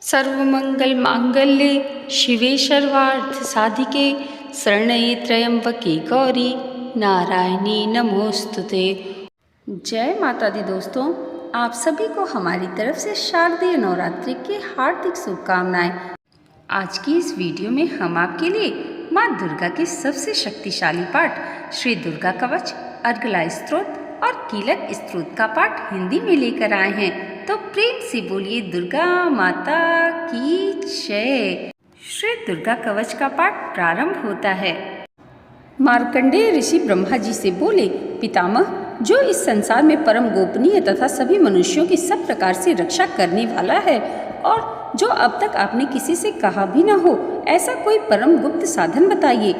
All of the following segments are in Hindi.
सर्वमंगल मांगल्ये शिवे सर्वार्थ साधिके शरण्ये त्र्यंबके गौरी नारायणी नमोस्तुते। जय माता दी दोस्तों, आप सभी को हमारी तरफ से शारदीय नवरात्रि की हार्दिक शुभकामनाएं। आज की इस वीडियो में हम आपके लिए माँ दुर्गा के सबसे शक्तिशाली पाठ श्री दुर्गा कवच, अर्गला स्तोत्र और कीलक स्तोत्र का पाठ हिंदी में लेकर आए हैं। तो प्रेम से बोलिए दुर्गा माता की जय। श्री दुर्गा कवच का पाठ प्रारंभ होता है। मार्कंडेय ऋषि ब्रह्मा जी से बोले, पितामह, जो इस संसार में परम गोपनीय तथा सभी मनुष्यों की सब प्रकार से रक्षा करने वाला है और जो अब तक आपने किसी से कहा भी न हो, ऐसा कोई परम गुप्त साधन बताइए।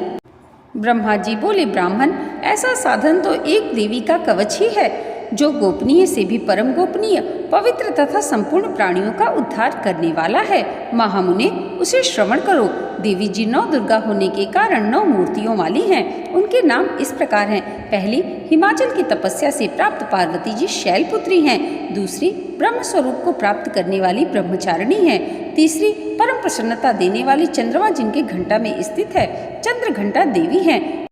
ब्रह्मा जी बोले, ब्राह्मण, ऐसा साधन तो एक देवी का कवच ही है, जो गोपनीय से भी परम गोपनीय, पवित्र तथा संपूर्ण प्राणियों का उद्धार करने वाला है। महामुने, उसे श्रवण करो। देवी जी 9 दुर्गा होने के कारण 9 मूर्तियों वाली हैं। उनके नाम इस प्रकार हैं। पहली, हिमाचल की तपस्या से प्राप्त पार्वती जी शैलपुत्री हैं। दूसरी, ब्रह्म स्वरूप को प्राप्त करने वाली ब्रह्मचारिणी हैं। तीसरी, परम प्रसन्नता देने वाली चंद्रमा जिनके घंटा में स्थित है, चंद्र घंटा देवी हैं।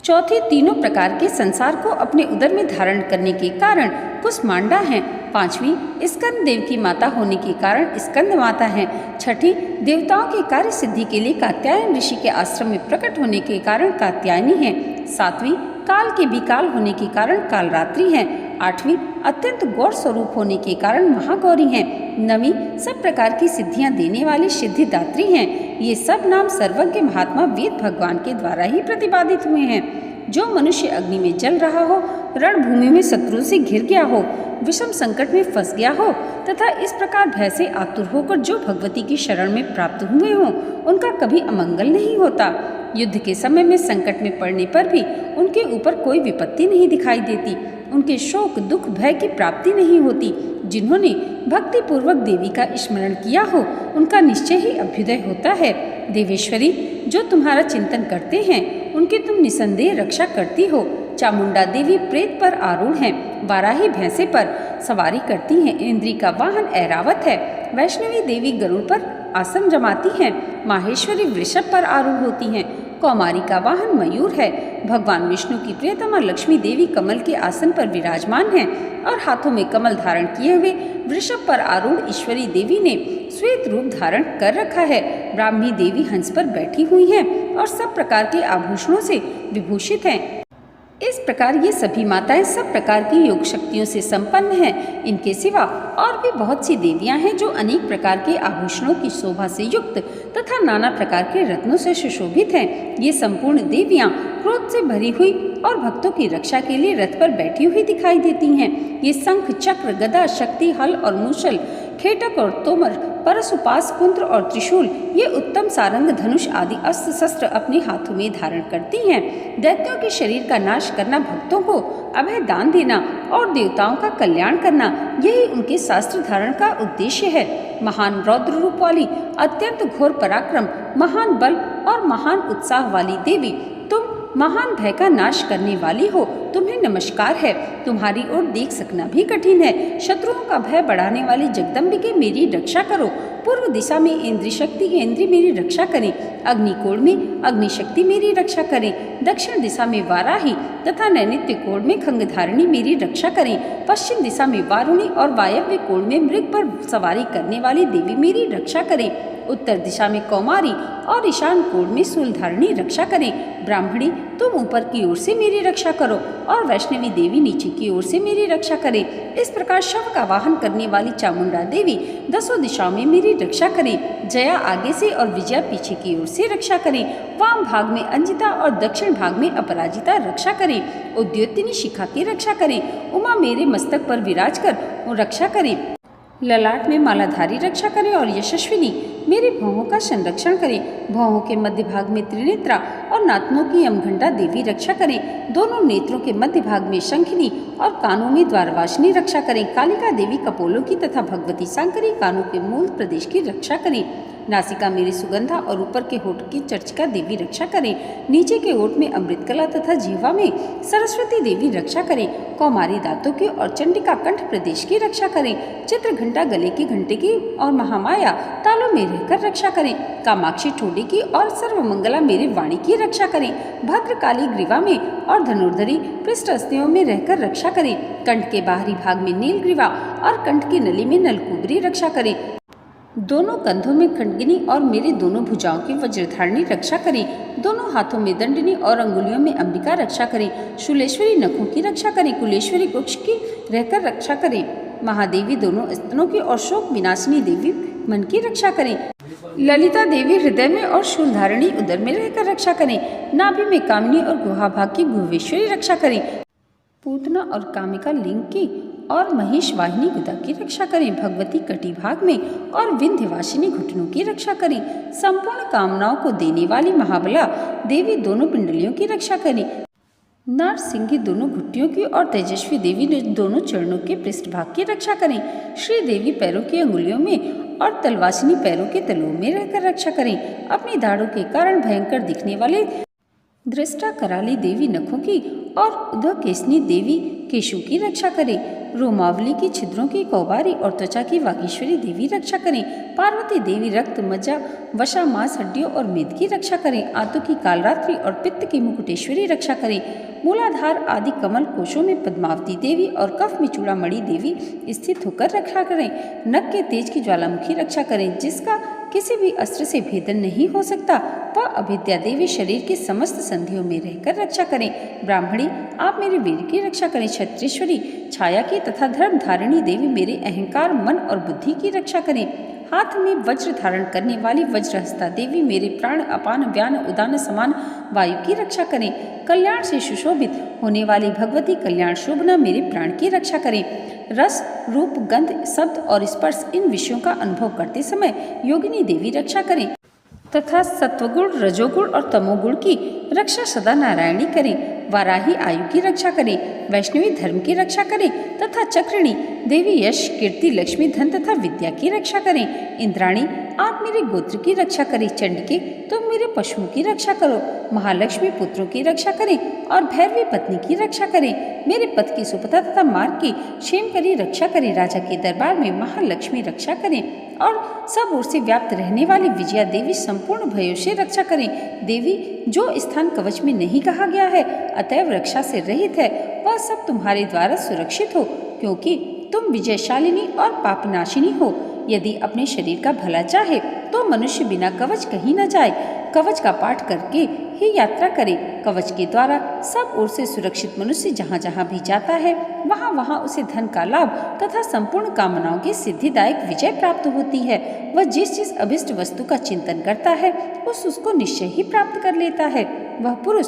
चौथी, तीनों प्रकार के संसार को अपने उदर में धारण करने के कारण कुसमांडा हैं। पांचवी, स्कंद देव की माता होने के कारण स्कंद माता हैं। छठी, देवताओं की कार्य सिद्धि के लिए कात्यायन ऋषि के आश्रम में प्रकट होने के कारण कात्यायनी हैं। सातवीं, काल के विकाल होने के कारण कालरात्रि हैं। आठवीं, अत्यंत गौर स्वरूप होने के कारण महागौरी हैं। नवीं, सब प्रकार की सिद्धियां देने वाली सिद्धिदात्री हैं। ये सब नाम सर्वज्ञ महात्मा वेद भगवान के द्वारा ही प्रतिपादित हुए हैं। जो मनुष्य अग्नि में जल रहा हो, रणभूमि में शत्रु से घिर गया हो, विषम संकट में फंस गया हो तथा इस प्रकार भय से आतुर होकर जो भगवती की शरण में प्राप्त हुए हों, उनका कभी अमंगल नहीं होता। युद्ध के समय में संकट में पड़ने पर भी उनके ऊपर कोई विपत्ति नहीं दिखाई देती। उनके शोक, दुख, भय की प्राप्ति नहीं होती। जिन्होंने भक्ति पूर्वक देवी का स्मरण किया हो, उनका निश्चय ही अभ्युदय होता है। देवेश्वरी, जो तुम्हारा चिंतन करते हैं, उनकी तुम निसंदेह रक्षा करती हो। चामुंडा देवी प्रेत पर आरूढ़ हैं, वाराही भैंसे पर सवारी करती हैं, इंद्री का वाहन ऐरावत है। वैष्णवी देवी गरुड़ पर आसन जमाती हैं, माहेश्वरी वृषभ पर आरूढ़ होती हैं, कौमारी का वाहन मयूर है। भगवान विष्णु की प्रियतमा लक्ष्मी देवी कमल के आसन पर विराजमान हैं और हाथों में कमल धारण किए हुए वृषभ पर आरूढ़ ईश्वरी देवी ने श्वेत रूप धारण कर रखा है। ब्राह्मी देवी हंस पर बैठी हुई हैं और सब प्रकार के आभूषणों से विभूषित हैं। इस प्रकार ये सभी माताएं सब प्रकार की योग शक्तियों से संपन्न हैं। इनके सिवा और भी बहुत सी देवियां हैं जो अनेक प्रकार के आभूषणों की शोभा से युक्त तथा नाना प्रकार के रत्नों से सुशोभित हैं। ये संपूर्ण देवियां क्रोध से भरी हुई और भक्तों की रक्षा के लिए रथ पर बैठी हुई दिखाई देती हैं। ये शंख, चक्र, गदा, शक्ति, हल और मूसल, खेटक और तोमर, परशुपास, कुंत्र और त्रिशूल, ये उत्तम सारंग, धनुष आदि अस्त्र शस्त्र अपने हाथों में धारण करती हैं। दैत्यों के शरीर का नाश करना, भक्तों को अभय दान देना और देवताओं का कल्याण करना, यही उनके शास्त्र धारण का उद्देश्य है। महान रौद्र रूप वाली, अत्यंत घोर पराक्रम, महान बल और महान उत्साह वाली देवी, तुम महान भय का नाश करने वाली हो। तुम्हें नमस्कार है। तुम्हारी ओर देख सकना भी कठिन है। शत्रुओं का भय बढ़ाने वाली जगदम्बिके, मेरी रक्षा करो। पूर्व दिशा में इंद्री शक्ति, इंद्री मेरी रक्षा करें। अग्निकोण में अग्निशक्ति मेरी रक्षा करें। दक्षिण दिशा में वाराही तथा नैनित्य कोण में खंगधारिणी मेरी रक्षा करें। पश्चिम दिशा में वारुणी और वायव्य कोण में मृग पर सवारी करने वाली देवी मेरी रक्षा करें। उत्तर दिशा में कौमारी और ईशान कोण में शूलधारिणी रक्षा करें। ब्राह्मणी, तुम ऊपर की ओर से मेरी रक्षा करो और वैष्णवी देवी नीचे की ओर से मेरी रक्षा करें। इस प्रकार शव का वाहन करने वाली चामुंडा देवी 10 दिशाओं में मेरी रक्षा करें। जया आगे से और विजया पीछे की ओर से रक्षा करें। वाम भाग में अंजिता और दक्षिण भाग में अपराजिता रक्षा करें। उद्योतिनी शिखा की रक्षा करें। उमा मेरे मस्तक पर विराज कर रक्षा करें। ललाट में मालाधारी रक्षा करें और यशस्विनी मेरे भौहों का संरक्षण करें। भौहों के मध्य भाग में त्रिनेत्रा और नाथनों की यमघंटा देवी रक्षा करें। दोनों नेत्रों के मध्य भाग में शंखिनी और कानों में द्वारवासिनी रक्षा करें। कालिका देवी कपोलों की तथा भगवती सांकरी कानों के मूल प्रदेश की रक्षा करें। नासिका मेरी सुगंधा और ऊपर के होठ की चर्चिका देवी रक्षा करें। नीचे के होठ में अमृत कला तथा जिह्वा में सरस्वती देवी रक्षा करें। कौमारी दांतों की और चंडिका कंठ प्रदेश की रक्षा करें। चित्र घंटा गले की घंटे की और महामाया तालों में रहकर रक्षा करें। कामाक्षी ठोडी की और सर्वमंगला मेरी वाणी की रक्षा करें। भद्रकाली ग्रीवा में और धनुर्धरी पृष्ठ अस्थियों में रहकर रक्षा करें। कंठ के बाहरी भाग में नील ग्रीवा और कंठ की नली में नलकुबरी रक्षा करें। दोनों कंधों में खंडगिनी और मेरी दोनों भुजाओं की वज्रधारणी रक्षा करें। दोनों हाथों में दंडनी और अंगुलियों में अंबिका रक्षा करें। शूलेश्वरी नखों की रक्षा करें। कुलेश्वरी कुक्ष की रहकर रक्षा करें। महादेवी दोनों स्तनों की और शोक विनाशिनी देवी मन की रक्षा करें। ललिता देवी हृदय में और शूलधारिणी उदर में रहकर रक्षा करें। नाभि में कामिनी और गुहा भाग की गुहेश्वरी रक्षा करें। पूतना और कामिका लिंग की और महेश वाहिनी गुदा की रक्षा करें। भगवती कटी भाग में और विंध्यवासिनी घुटनों की रक्षा करें। संपूर्ण कामनाओं को देने वाली महाबला देवी दोनों पिंडलियों की रक्षा करें। नरसिंही दोनों घुट्टियों की और तेजस्वी देवी दोनों चरणों के पृष्ठभाग की रक्षा करें। श्री देवी पैरों की अंगुलियों में और तलवासिनी पैरों के तलुओं में रहकर रक्षा करें। अपनी दाढ़ों के कारण भयंकर दिखने वाले दृष्टा कराली देवी नखों की और उद्धकेशनी देवी केशों की रक्षा करें। रोमावली की छिद्रों की कौबारी और त्वचा की वागीश्वरी देवी रक्षा करें। पार्वती देवी रक्त मज्जा वशा मांस हड्डियों और मेद की रक्षा करें। आंतों की कालरात्रि और पित्त की मुकुटेश्वरी रक्षा करें। मूलाधार आदि कमल कोशों में पद्मावती देवी और कफ में चूड़ामणि देवी स्थित होकर रक्षा करें। नख के तेज की ज्वालामुखी रक्षा करें, जिसका किसी भी अस्त्र से भेदन नहीं हो सकता। वह अभिद्या देवी शरीर की समस्त संधियों में रहकर रक्षा करें। ब्राह्मणी आप मेरे वीर की रक्षा करें। क्षत्रेश्वरी छाया की तथा धर्म धारिणी देवी मेरे अहंकार मन और बुद्धि की रक्षा करें। हाथ में वज्र धारण करने वाली वज्रहस्ता देवी मेरे प्राण अपान व्यान उदान समान वायु की रक्षा करें। कल्याण से सुशोभित होने वाली भगवती कल्याण शोभना मेरे प्राण की रक्षा करें। रस रूप गंध शब्द और स्पर्श इन विषयों का अनुभव करते समय योगिनी देवी रक्षा करें तथा सत्वगुण रजोगुण और तमोगुण की रक्षा सदा नारायणी करें। वाराही आयु की रक्षा करें। वैष्णवी धर्म की रक्षा करें तथा चक्रिणी देवी यश कीर्ति लक्ष्मी धन तथा विद्या की रक्षा करें। इंद्राणी आप मेरे गोत्र की रक्षा करें। चंडिके तुम मेरे पशुओं की रक्षा करो। महालक्ष्मी पुत्रों की रक्षा करें और भैरवी पत्नी की रक्षा करें। मेरे पथ की सुपथा तथा मार्ग की क्षेमकरी रक्षा करें। राजा के दरबार में महालक्ष्मी रक्षा करें और सब ओर से व्याप्त रहने वाली विजया देवी संपूर्ण भयों से रक्षा करें। देवी जो स्थान कवच में नहीं कहा गया है अतएव रक्षा से रहित है, वह सब तुम्हारे द्वारा सुरक्षित हो, क्योंकि तुम विजयशालिनी और पापनाशिनी हो। यदि अपने शरीर का भला चाहे तो मनुष्य बिना कवच कहीं न जाए, कवच का पाठ करके ही यात्रा करे। कवच के द्वारा सब ओर से सुरक्षित मनुष्य जहाँ जहाँ भी जाता है वहाँ वहाँ उसे धन का लाभ तथा संपूर्ण कामनाओं की सिद्धिदायक विजय प्राप्त होती है। वह जिस जिस अभिष्ट वस्तु का चिंतन करता है उसको निश्चय ही प्राप्त कर लेता है। वह पुरुष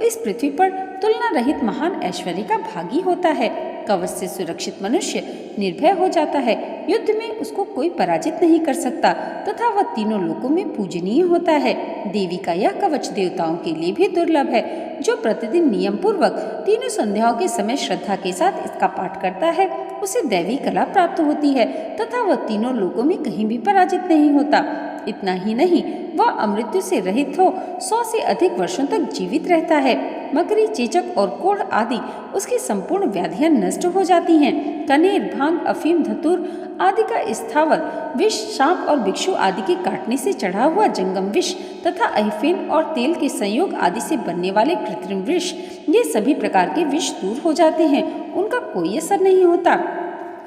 इस पृथ्वी पर तुलना रहित महान ऐश्वर्य का भागी होता है। कवच से सुरक्षित मनुष्य निर्भय हो जाता है। युद्ध में उसको कोई पराजित नहीं कर सकता तथा वह तीनों लोकों में पूजनीय होता है। देवी का यह कवच देवताओं के लिए भी दुर्लभ है। जो प्रतिदिन नियम पूर्वक तीनों संध्याओं के समय श्रद्धा के साथ इसका पाठ करता है उसे दैवी कला प्राप्त होती है तथा वह तीनों लोकों में कहीं भी पराजित नहीं होता। इतना ही नहीं, वह अमृत्यु से रहित हो 100 से अधिक वर्षों तक जीवित रहता है। मकरी चेचक और कोढ़ आदि उसकी संपूर्ण व्याधियां नष्ट हो जाती हैं। कनेर भांग अफीम धतूर आदि का स्थावर विष सांप और भिक्षु आदि के काटने से चढ़ा हुआ जंगम विष तथा अहिफेन और तेल के संयोग आदि से बनने वाले कृत्रिम विष, ये सभी प्रकार के विष दूर हो जाते हैं, उनका कोई असर नहीं होता।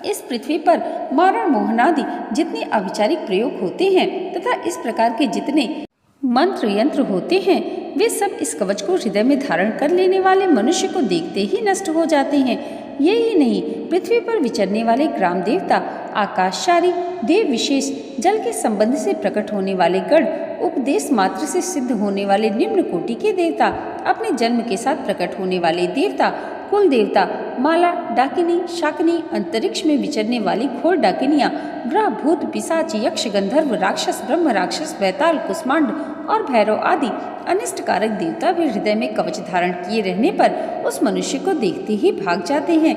इस पृथ्वी पर मारण मोहनादि जितने अविचारिक प्रयोग होते हैं तथा इस प्रकार के जितने मंत्र यंत्र होते हैं वे सब इस कवच को हृदय में धारण कर लेने वाले मनुष्य को देखते ही नष्ट हो जाते हैं। यही नहीं, पृथ्वी पर विचरने वाले ग्राम देवता, आकाशचारी देव विशेष, जल के संबंध से प्रकट होने वाले गण, उपदेश मात्र से सिद्ध होने वाले निम्न कोटि के देवता, अपने जन्म के साथ प्रकट होने वाले देवता, कुल देवता, माला डाकिनी शाकिनी, अंतरिक्ष में विचरने वाली घोर डाकिनियाँ, ग्रह भूत पिशाच यक्ष गंधर्व राक्षस ब्रह्म राक्षस बैताल कुष्मांड और भैरव आदि अनिष्टकारक देवता भी हृदय में कवच धारण किए रहने पर उस मनुष्य को देखते ही भाग जाते हैं।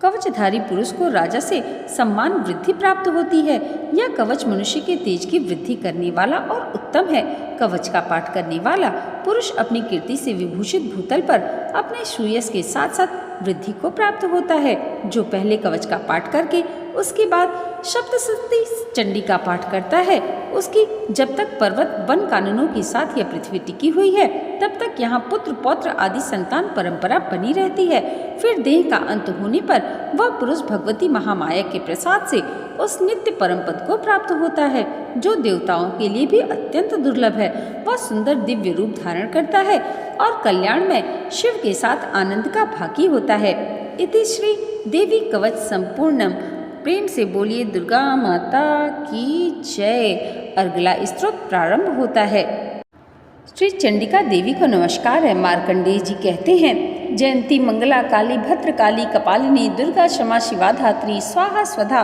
कवचधारी पुरुष को राजा से सम्मान वृद्धि प्राप्त होती है। यह कवच मनुष्य के तेज की वृद्धि करने वाला और उत्तम है। कवच का पाठ करने वाला पुरुष अपनी कीर्ति से विभूषित भूतल पर अपने श्रेयस के साथ साथ वृद्धि को प्राप्त होता है। जो पहले कवच का पाठ करके उसके बाद सप्तशती चंडी का पाठ करता है, उसकी जब तक पर्वत वन कानूनों के साथ यह पृथ्वी टिकी हुई है तब तक यहाँ पुत्र पौत्र आदि संतान परंपरा बनी रहती है। फिर देह का अंत होने पर वह पुरुष भगवती महामाया के प्रसाद से उस नित्य परम पद को प्राप्त होता है, जो देवताओं के लिए भी अत्यंत दुर्लभ है। वह सुंदर दिव्य रूप धारण करता है और कल्याण में शिव के साथ आनंद का भागी होता है। इति श्री देवी कवच संपूर्णम। प्रेम से बोलिए दुर्गा माता की जय। अगला स्तोत्र प्रारंभ होता है। श्री चंडिका देवी को नमस्कार है। मार्कंडेय जी कहते हैं, जयंती मंगला काली भद्रकाली कपालिनी दुर्गा क्षमा शिवा धात्री स्वाहा स्वधा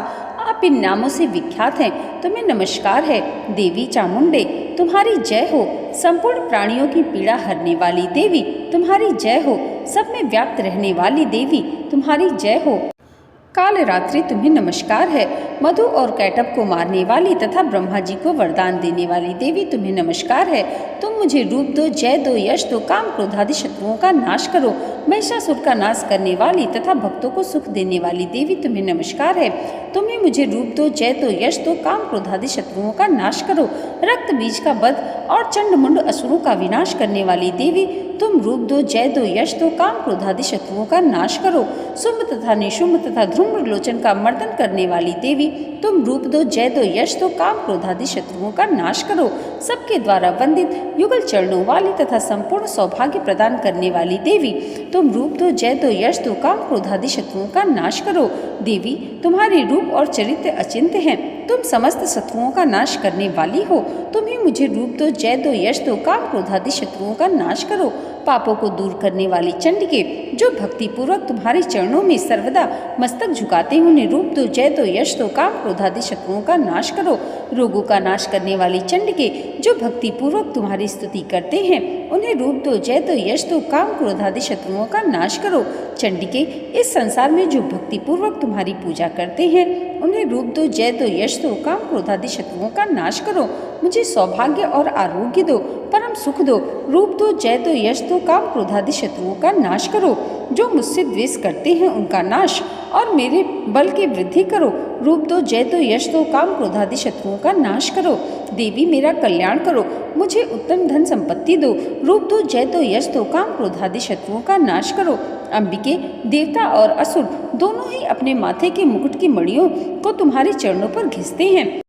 आप इन नामों से विख्यात हैं। तुम्हें नमस्कार है। देवी चामुंडे तुम्हारी जय हो। संपूर्ण प्राणियों की पीड़ा हरने वाली देवी तुम्हारी जय हो। सब में व्याप्त रहने वाली देवी तुम्हारी जय हो। काल रात्रि तुम्हें नमस्कार है। मधु और कैटब को मारने वाली तथा ब्रह्मा जी को वरदान देने वाली देवी तुम्हें नमस्कार है। तुम मुझे रूप दो, जय दो, यश दो, काम क्रोधादि शत्रुओं का नाश करो। महिषासुर का नाश करने वाली तथा भक्तों को सुख देने वाली देवी तुम्हें नमस्कार है। तुम्हें मुझे रूप दो, जय दो, यश दो, काम क्रोधादि शत्रुओं का नाश करो। रक्त बीज का वध और चंड मुंड असुरों का विनाश करने वाली देवी तुम रूप दो, जय दो, यश दो, काम क्रोधादि शत्रुओं का नाश करो। शुंभ तथा निशुंभ तथा ध्रुम्र लोचन का मर्दन करने वाली देवी तुम रूप दो, जय दो, यश दो, काम क्रोधादि शत्रुओं का नाश करो। सबके द्वारा वंदित युगल चरणों वाली तथा संपूर्ण सौभाग्य प्रदान करने वाली देवी तुम रूप दो, जय दो, यश दो, काम क्रोधादि शत्रुओं का नाश करो। देवी तुम्हारे रूप और चरित्र अचिंत्य हैं। तुम समस्त शत्रुओं का नाश करने वाली हो। तुम्हें मुझे रूप दो, जय दो, यश दो, काम क्रोधादि शत्रुओं का नाश करो। पापों को दूर करने वाली चंडिके जो भक्ति पूर्वक तुम्हारे चरणों में सर्वदा मस्तक झुकाते हुए उन्हें रूप दो, जय दो, यश दो, काम क्रोधादि शत्रुओं का नाश करो। रोगों का नाश करने वाली चंडिके जो भक्ति पूर्वक तुम्हारी स्तुति करते हैं उन्हें रूप दो, जय दो, यश दो, काम क्रोधादि शत्रुओं का नाश करो। चंडिके इस संसार में जो भक्ति पूर्वक तुम्हारी पूजा करते हैं उन्हें रूप दो, जय दो, यश दो, काम क्रोधादि शत्रुओं का नाश करो। मुझे सौभाग्य और आरोग्य दो, परम सुख दो। रूप दो, जय दो, यश दो, काम क्रोधादि शत्रुओं का नाश करो। जो मुझसे द्वेष करते हैं उनका नाश और मेरे बल की वृद्धि करो। रूप दो, जय दो, यश दो, काम क्रोधादि शत्रुओं का नाश करो। देवी मेरा कल्याण करो, मुझे उत्तम धन संपत्ति दो। रूप दो, जय दो, यश दो, काम क्रोधादि शत्रुओं का नाश करो। अंबिके देवता और असुर दोनों ही अपने माथे के मुकुट की मणियों को तुम्हारे चरणों पर घिसते हैं।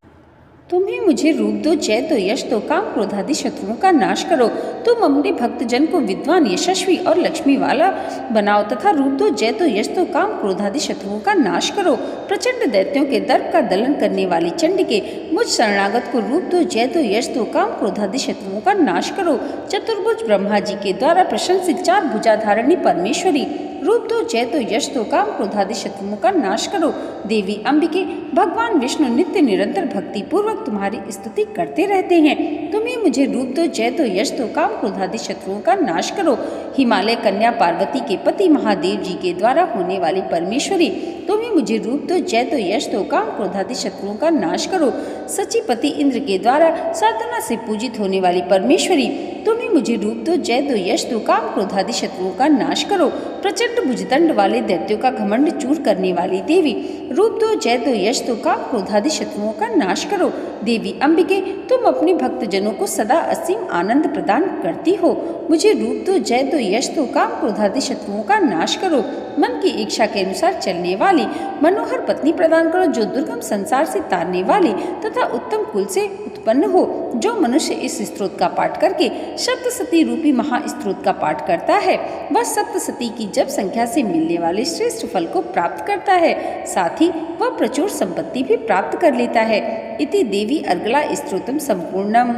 तुम्हें मुझे रूप दो, जय दो, यश दो, काम क्रोधादि शत्रुओं का नाश करो। तुम अपने भक्तजन को विद्वान, यशस्वी और लक्ष्मी वाला बनाओ तथा रूप दो, जय दो, यश दो, काम क्रोधादि शत्रुओं का नाश करो। प्रचंड दैत्यों के दर्प का दलन करने वाली चंडिके मुझ शरणागत को रूप दो, जय दो, यश दो, काम क्रोधादि शत्रुओं का नाश करो। चतुर्भुज ब्रह्मा जी के द्वारा प्रशंसित चार भुजाधारिणी परमेश्वरी रूप दो, जय दो, यश दो, काम क्रोधादि शत्रुओं का नाश करो। देवी अंबिके भगवान विष्णु नित्य निरंतर भक्ति पूर्वक तुम्हारी स्तुति करते रहते हैं। तुम्हें मुझे रूप दो, जय दो, यश दो, काम क्रोधादि शत्रुओं का नाश करो। हिमालय कन्या पार्वती के पति महादेव जी के द्वारा होने वाली परमेश्वरी तुम्हें मुझे रूप दो, जय दो, यश दो, काम क्रोधादि शत्रुओं का नाश करो। सचिपति इंद्र के द्वारा साधना से पूजित होने वाली परमेश्वरी तुम्हें मुझे रूप दो, जय दो, यश दो, काम क्रोधादि शत्रुओं का नाश करो। प्रचंड भुजदंड वाले दैत्यों का घमंड चूर करने वाली देवी रूप दो, जय दो, यश दो, काम क्रोधादि शत्रुओं का नाश करो। देवी अंबिके तुम अपने भक्तजनों को सदा असीम आनंद प्रदान करती हो। मुझे रूप दो, जय दो, यश दो, काम क्रोधादि शत्रुओं का नाश करो। मन की इच्छा के अनुसार चलने वाली मनोहर पत्नी प्रदान करो, जो दुर्गम संसार से तारने वाली तथा उत्तम कुल से उत्पन्न हो। जो मनुष्य इस स्तोत्र का पाठ करके सप्तशती रूपी महास्त्रोत का पाठ करता है वह सप्तशती की जप संख्या से मिलने वाले श्रेष्ठ फल को प्राप्त करता है। साथ ही वह प्रचुर संपत्ति भी प्राप्त कर लेता है। इति देवी अर्गला स्तोत्रम संपूर्णम।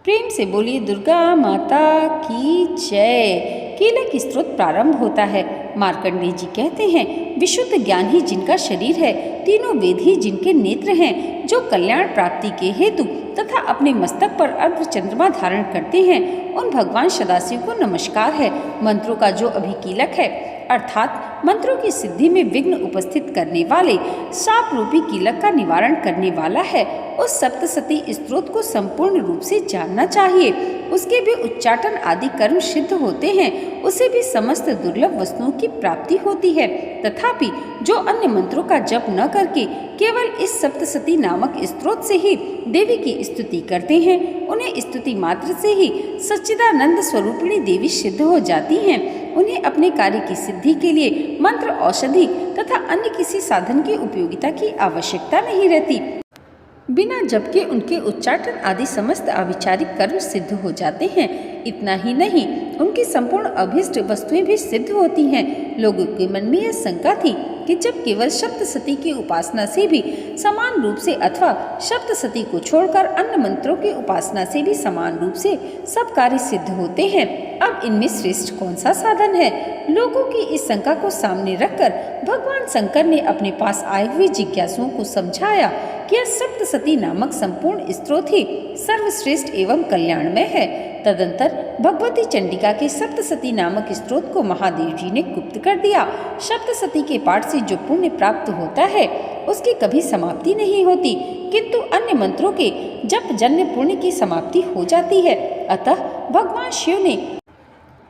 प्रेम से बोलिए दुर्गा माता की जय। कीलक स्तोत्र प्रारंभ होता है। मार्कंडेय जी कहते हैं, विशुद्ध ज्ञान ही जिनका शरीर है, तीनों वेद ही जिनके नेत्र हैं, जो कल्याण प्राप्ति के हेतु तथा अपने मस्तक पर अर्ध चंद्रमा धारण करते हैं, उन भगवान सदाशिव को नमस्कार है। मंत्रों का जो अभिकीलक है अर्थात मंत्रों की सिद्धि में विघ्न उपस्थित करने वाले शाप रूपी कीलक का निवारण करने वाला है, उस सप्तसती स्तोत्र को संपूर्ण रूप से जानना चाहिए। उसके भी उच्चाटन आदि कर्म सिद्ध होते हैं, उसे भी समस्त दुर्लभ वस्तुओं की प्राप्ति होती है। तथापि जो अन्य मंत्रों का जप न करके केवल इस सप्तसती नामक स्तोत्र से ही देवी की स्तुति करते हैं, उन्हें स्तुति मात्र से ही सच्चिदानंद स्वरूपिणी देवी सिद्ध हो जाती हैं। उन्हें अपने कार्य की सिद्धि के लिए मंत्र, औषधि तथा अन्य किसी साधन की उपयोगिता की आवश्यकता नहीं रहती। बिना जप के उनके उच्चाटन आदि समस्त अविचारिक कर्म सिद्ध हो जाते हैं। इतना ही नहीं, उनकी संपूर्ण अभीष्ट वस्तुएं भी सिद्ध होती हैं। लोगों के मन में यह शंका थी कि जब केवल सप्तसती की उपासना से भी समान रूप से अथवा सप्तसती को छोड़कर अन्य मंत्रों की उपासना से भी समान रूप से सब कार्य सिद्ध होते हैं, अब इनमें श्रेष्ठ कौन सा साधन है? लोगों की इस शंका को सामने रखकर भगवान शंकर ने अपने पास आए हुए जिज्ञासुओं को समझाया कि यह सप्तसती नामक संपूर्ण स्तोत्र ही सर्वश्रेष्ठ एवं कल्याणमय है। तदंतर भगवती चंडिका के सप्तसती नामक स्तोत्र को महादेव जी ने गुप्त कर दिया। सप्तसती के पाठ से जो पुण्य प्राप्त होता है उसकी कभी समाप्ति नहीं होती, किंतु अन्य मंत्रों के जप जन्य पुण्य की समाप्ति हो जाती है। अतः भगवान शिव ने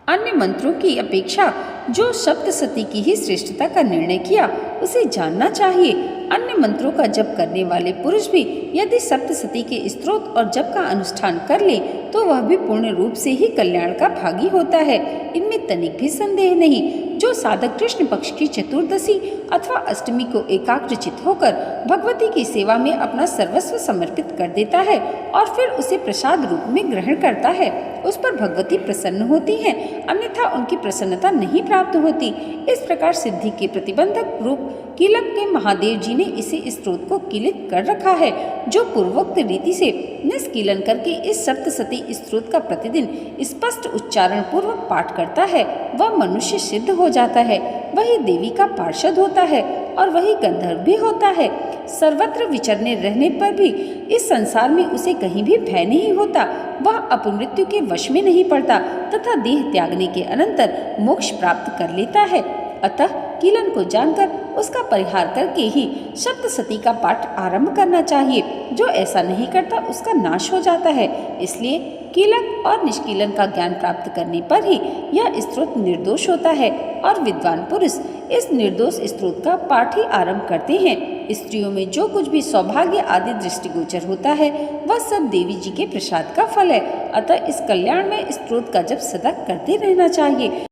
अन्य मंत्रों की अपेक्षा जो सप्तसती की ही श्रेष्ठता का निर्णय किया, उसे जानना चाहिए। अन्य मंत्रों का जप करने वाले पुरुष भी यदि सप्तसती के स्तोत्र और जप का अनुष्ठान कर ले तो वह भी पूर्ण रूप से ही कल्याण का भागी होता है, इनमें तनिक भी संदेह नहीं। जो साधक कृष्ण पक्ष की चतुर्दशी अथवा अष्टमी को एकाग्रचित होकर भगवती की सेवा में अपना सर्वस्व समर्पित कर देता है और फिर उसे प्रसाद रूप में ग्रहण करता है, उस पर भगवती प्रसन्न होती हैं, अन्यथा उनकी प्रसन्नता नहीं प्राप्त होती। इस प्रकार सिद्धि के प्रतिबंधक रूप कीलक के महादेव जी ने इसे स्तोत्र को कीलित कर रखा है। जो पूर्वोक्त रीति से निष्कीलन करके इस सप्तसती स्तोत्र का प्रतिदिन स्पष्ट उच्चारण पूर्वक पाठ करता है, वह मनुष्य सिद्ध हो जाता है, वही देवी का पार्षद होता है और वही गंधर्व भी होता है। सर्वत्र विचरने रहने पर भी इस संसार में उसे कहीं भी भय नहीं होता, वह अपमृत्यु के वश में नहीं पड़ता तथा देह त्यागने के अनंतर मोक्ष प्राप्त कर लेता है। अतः कीलन को जानकर उसका परिहार करके ही सप्तसती का पाठ आरंभ करना चाहिए। जो ऐसा नहीं करता उसका नाश हो जाता है। इसलिए कीलक और निष्कीलन का ज्ञान प्राप्त करने पर ही यह स्तोत्र निर्दोष होता है और विद्वान पुरुष इस निर्दोष स्तोत्र का पाठ ही आरंभ करते हैं। स्त्रियों में जो कुछ भी सौभाग्य आदि दृष्टिगोचर होता है वह सब देवी जी के प्रसाद का फल है। अतः इस कल्याण में स्तोत्र का जप सदा करते रहना चाहिए।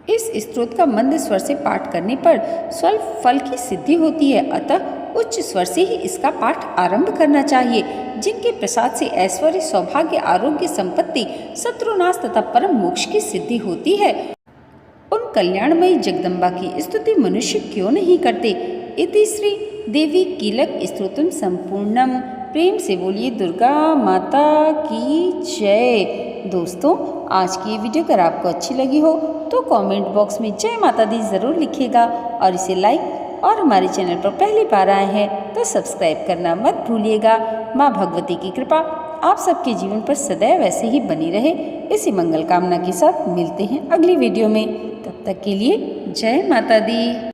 इस स्तोत्र का मंद स्वर से पाठ करने पर स्वल्प फल की सिद्धि होती है, अतः उच्च स्वर से ही इसका पाठ आरंभ करना चाहिए। जिनके प्रसाद से ऐश्वर्य, सौभाग्य, आरोग्य, संपत्ति, शत्रुनाश तथा परम मोक्ष की सिद्धि होती है, उन कल्याणमयी जगदम्बा की स्तुति मनुष्य क्यों नहीं करते। इति श्री देवी कीलक स्तोत्रम संपूर्णम। प्रेम से बोलिए दुर्गा माता की जय। दोस्तों, आज की ये वीडियो अगर आपको अच्छी लगी हो तो कमेंट बॉक्स में जय माता दी ज़रूर लिखिएगा और इसे लाइक और हमारे चैनल पर पहली बार आए हैं तो सब्सक्राइब करना मत भूलिएगा। माँ भगवती की कृपा आप सबके जीवन पर सदैव ऐसे ही बनी रहे, इसी मंगल कामना के साथ मिलते हैं अगली वीडियो में। तब तक के लिए जय माता दी।